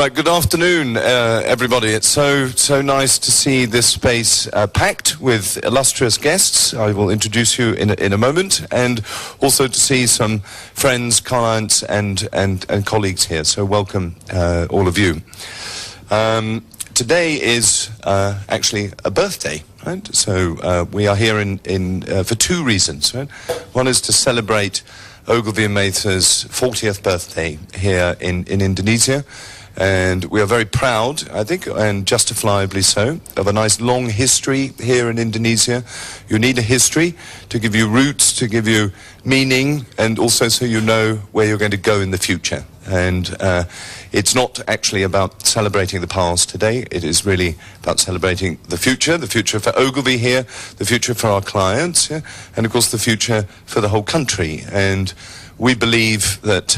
Right, good afternoon, everybody. It's so nice to see this space packed with illustrious guests. I will introduce you in a moment, and also to see some friends, clients, and colleagues here. So welcome, all of you. Today is actually a birthday, right? So we are here for two reasons. Right? One is to celebrate Ogilvy & Mather's 40th birthday here in Indonesia. And we are very proud, I think, and justifiably so, of a nice long history here in Indonesia. You need a history to give you roots, to give you meaning, and also so you know where you're going to go in the future. And it's not actually about celebrating the past today. It is really about celebrating the future for Ogilvy here, the future for our clients, yeah? And of course the future for the whole country. And we believe that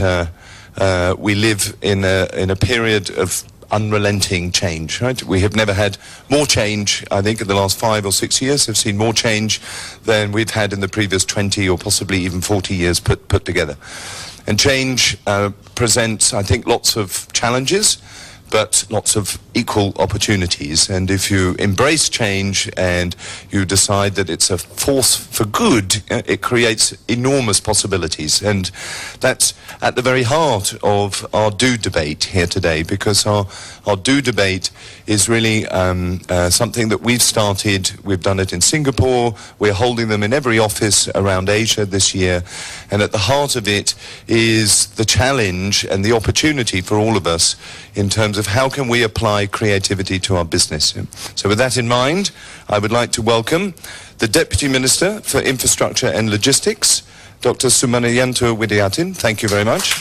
we live in a period of unrelenting change, right? We have never had more change. I think in the last 5 or 6 years have seen more change than we've had in the previous 20 or possibly even 40 years put together. And change presents, I think, lots of challenges, but lots of equal opportunities. And if you embrace change and you decide that it's a force for good, it creates enormous possibilities. And that's at the very heart of our Do debate here today, because our Do debate is really something that we've started. We've done it in Singapore. We're holding them in every office around Asia this year. And at the heart of it is the challenge and the opportunity for all of us in terms of how can we apply creativity to our business. So with that in mind, I would like to welcome the Deputy Minister for Infrastructure and Logistics, Dr. Sumaryanto Widayatin. Thank you very much.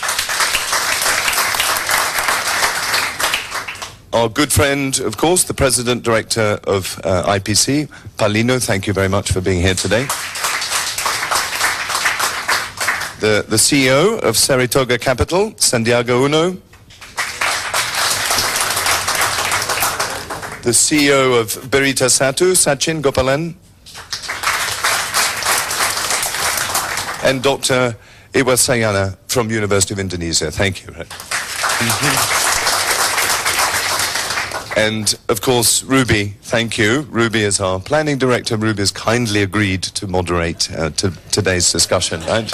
Our good friend, of course, the President Director of IPC, Lino. Thank you very much for being here today. The CEO of Saratoga Capital, Sandiago Uno. The CEO of Bertia Satu, Sachin, Gopalan. And Dr. Irwansyah from University of Indonesia. Thank you. And, of course, Ruby, thank you. Ruby is our planning director. Ruby has kindly agreed to moderate today's discussion. Right?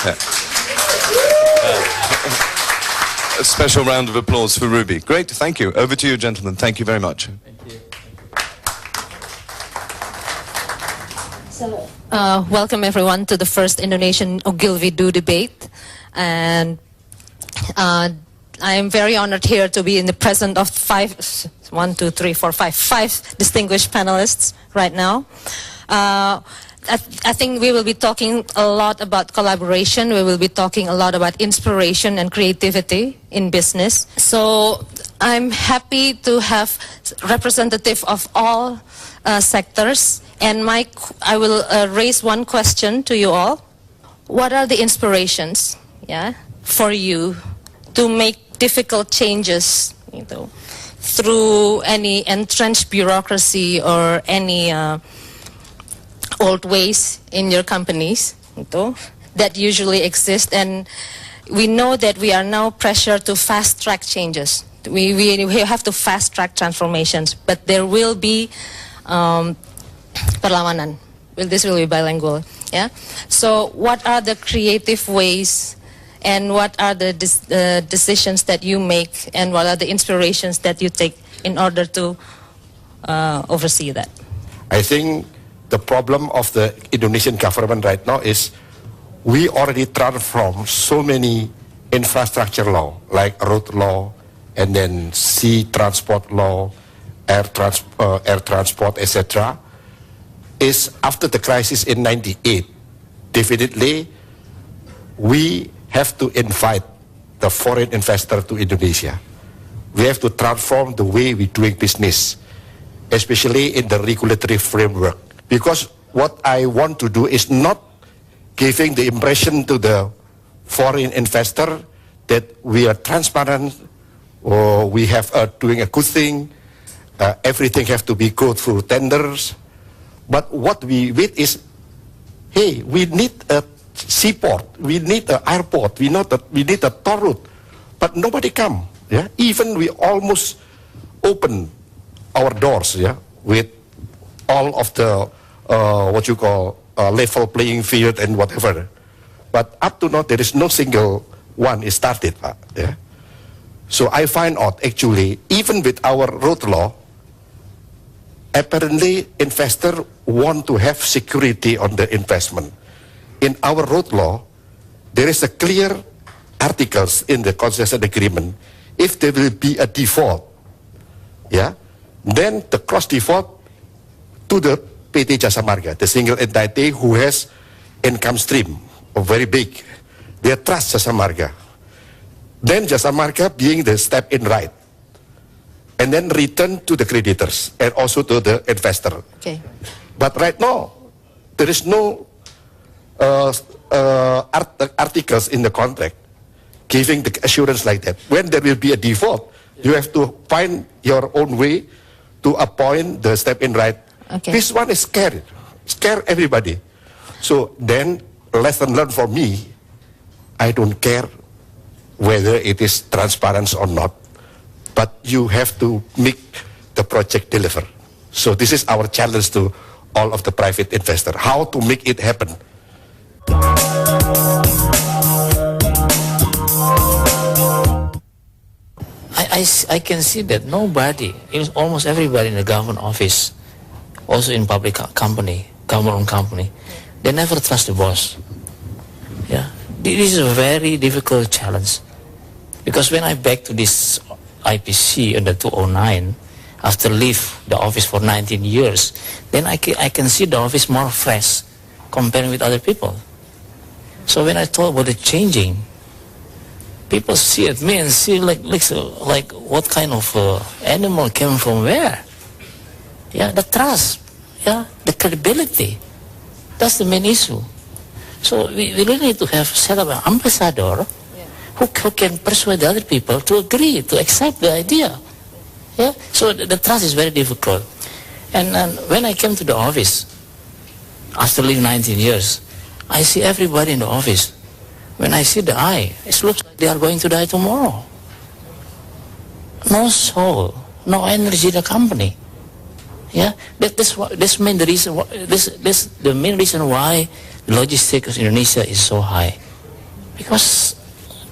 A special round of applause for Ruby. Great, thank you. Over to you, gentlemen. Thank you very much. Thank you. So, welcome everyone to the first Indonesian Ogilvy Do debate, and I am very honored here to be in the presence of five distinguished panelists right now. I think we will be talking a lot about collaboration. We will be talking a lot about inspiration and creativity in business. So I'm happy to have representative of all sectors. And I will raise one question to you all. What are the inspirations, for you to make difficult changes, through any entrenched bureaucracy or any old ways in your companies that usually exist? And we know that we are now pressured to fast-track changes. We have to fast-track transformations, but there will be perlawanan. This will be bilingual. Yeah. So, what are the creative ways, and what are the decisions that you make, and what are the inspirations that you take in order to oversee that? I think the problem of the Indonesian government right now is we already transformed so many infrastructure law, like road law, and then sea transport law, air transport, etc. Is after the crisis in '98, definitely we have to invite the foreign investor to Indonesia. We have to transform the way we're doing business, especially in the regulatory framework. Because what I want to do is not giving the impression to the foreign investor that we are transparent or we have doing a good thing. Everything have to be go through tenders. But what we with is, hey, we need a seaport, we need an airport, we need a toll road, but nobody come. Yeah, even we almost open our doors, yeah, with all of the what you call level playing field and whatever. But up to now, there is no single one is started. Yeah. So I find out actually, even with our road law, apparently investors want to have security on the investment. In our road law, there is a clear articles in the concession agreement. If there will be a default, yeah, then the cross default to the PT Jasa Marga, the single entity who has income stream very big, they trust Jasa Marga. Then Jasa Marga being the step in right, and then return to the creditors and also to the investor. Okay. But right now, there is no articles in the contract giving the assurance like that. When there will be a default, you have to find your own way to appoint the step in right. Okay. This one is scare everybody. So then, lesson learned for me, I don't care whether it is transparent or not, but you have to make the project deliver. So this is our challenge to all of the private investors, how to make it happen. I can see that nobody, almost everybody in the government office, also in public company, government-owned company, they never trust the boss. Yeah, this is a very difficult challenge, because when I back to this IPC under 209, after leave the office for 19 years, then I can see the office more fresh comparing with other people. So when I talk about the changing, people see at me and see like what kind of animal came from where. Yeah, the trust, yeah, the credibility. That's the main issue. So we really need to have set up an ambassador who can persuade the other people to agree, to accept the idea. Yeah. So the trust is very difficult. And when I came to the office, after living 19 years, I see everybody in the office. When I see the eye, it looks like they are going to die tomorrow. No soul, no energy in the company. Yeah, that's the main reason. This the main reason why the logistics in Indonesia is so high, because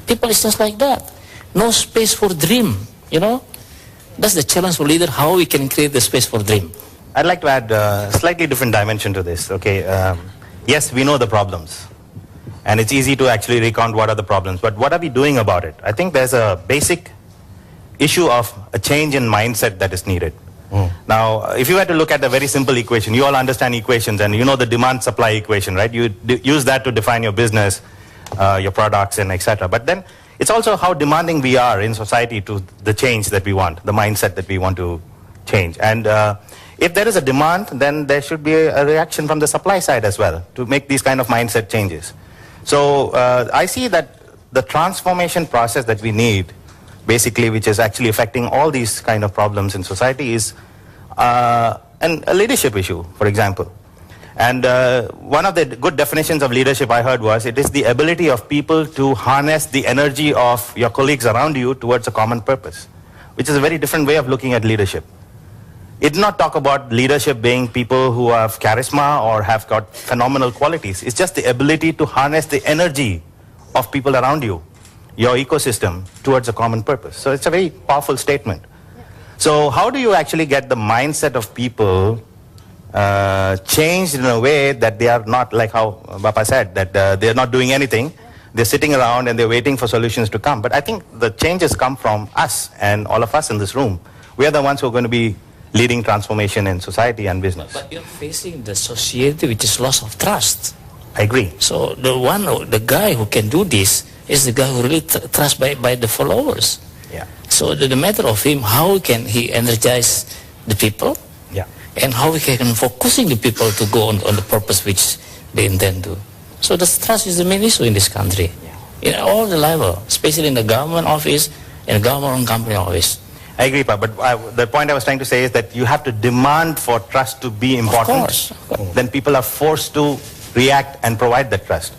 people is just like that. No space for dream. You know, that's the challenge for leader. How we can create the space for dream. I'd like to add a slightly different dimension to this. Okay, yes, we know the problems, and it's easy to actually recount what are the problems. But what are we doing about it? I think there's a basic issue of a change in mindset that is needed. Now, if you had to look at a very simple equation, you all understand equations, and you know the demand-supply equation, right? You use that to define your business, your products, and etc. But then it's also how demanding we are in society to the change that we want, the mindset that we want to change. And if there is a demand, then there should be a reaction from the supply side as well to make these kind of mindset changes. So I see that the transformation process that we need, basically, which is actually affecting all these kind of problems in society, is a leadership issue, for example. And one of the good definitions of leadership I heard was, it is the ability of people to harness the energy of your colleagues around you towards a common purpose, which is a very different way of looking at leadership. It did not talk about leadership being people who have charisma or have got phenomenal qualities. It's just the ability to harness the energy of people around you, your ecosystem, towards a common purpose. So it's a very powerful statement. So how do you actually get the mindset of people changed in a way that they are not, like how Bapa said, that they're not doing anything, they're sitting around and they're waiting for solutions to come. But I think the changes come from us and all of us in this room. We are the ones who are going to be leading transformation in society and business. But you're facing the society which is loss of trust. I agree. So the guy who can do this is the guy who really trusts by the followers. Yeah. So the matter of him, how can he energize the people? Yeah. And how he can focusing the people to go on the purpose which they intend to. So the trust is the main issue in this country. Yeah. In all the level, especially in the government office and government company office. I agree, but the point I was trying to say is that you have to demand for trust to be important. Of course. Then people are forced to react and provide that trust.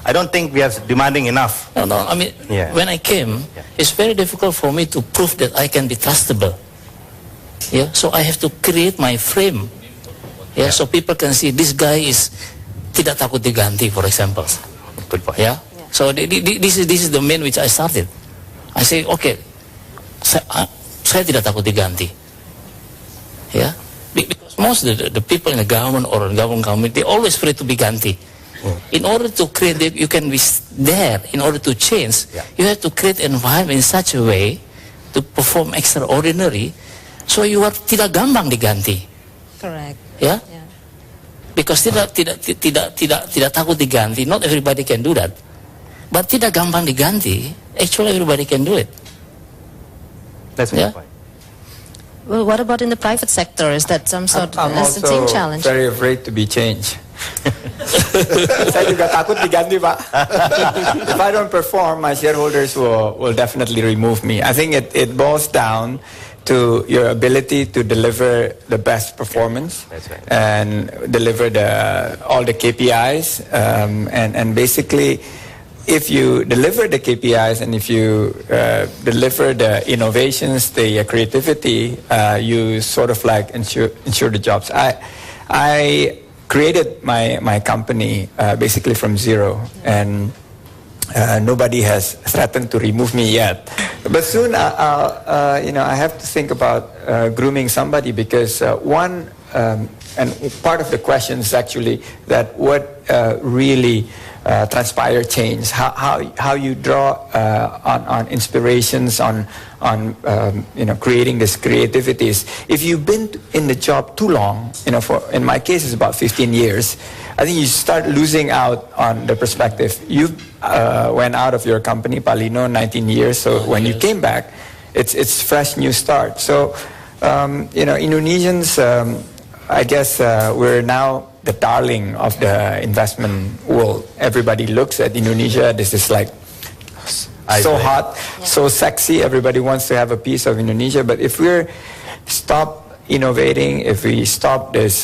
I don't think we are demanding enough. No, I mean, when I came, it's very difficult for me to prove that I can be trustable. Yeah, so I have to create my frame. Yeah, so people can see this guy is tidak takut diganti, for example. Good point. Yeah. So this is the main which I started. I say, okay, saya tidak takut diganti. Yeah, because most of the people in the government or in government company, they always afraid to be ganti. In order to create, you can be there. In order to change, you have to create an environment in such a way to perform extraordinary, so you are tidak gampang diganti. Correct. Yeah. Because tidak takut diganti. Not everybody can do that. But tidak gampang diganti. Actually, everybody can do it. That's my point. Well, what about in the private sector? Is that some sort of the same challenge? I'm also very afraid to be changed. Saya juga takut diganti, Pak. If I don't perform, my shareholders will definitely remove me. I think it boils down to your ability to deliver the best performance. That's right. And deliver all the KPIs. And basically, if you deliver the KPIs and if you deliver the innovations, the creativity, you sort of like ensure the jobs. I created my company basically from zero, and nobody has threatened to remove me yet. But soon, I have to think about grooming somebody, because one and part of the question is actually that what really transpire change, how you draw on inspirations, on creating this creativities. If you've been in the job too long, in my case it's about 15 years, I think you start losing out on the perspective. You went out of your company, Lino, 19 years, so when you came back, it's fresh new start. So Indonesians, I guess we're now the darling of the investment world. Everybody looks at Indonesia. This is like so hot, so sexy. Everybody wants to have a piece of Indonesia. But if we stop innovating, if we stop this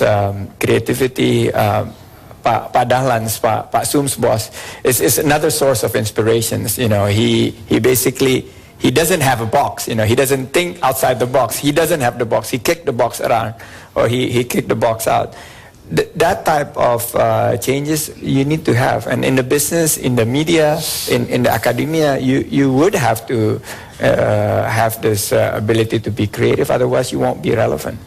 creativity, Pak Dahlans, Pak Sum's boss, is another source of inspirations. He basically, he doesn't have a box. He doesn't think outside the box. He doesn't have the box. He kicked the box around, or he kicked the box out. That type of changes you need to have. And in the business, in the media, in the academia, you would have to have this ability to be creative. Otherwise, you won't be relevant.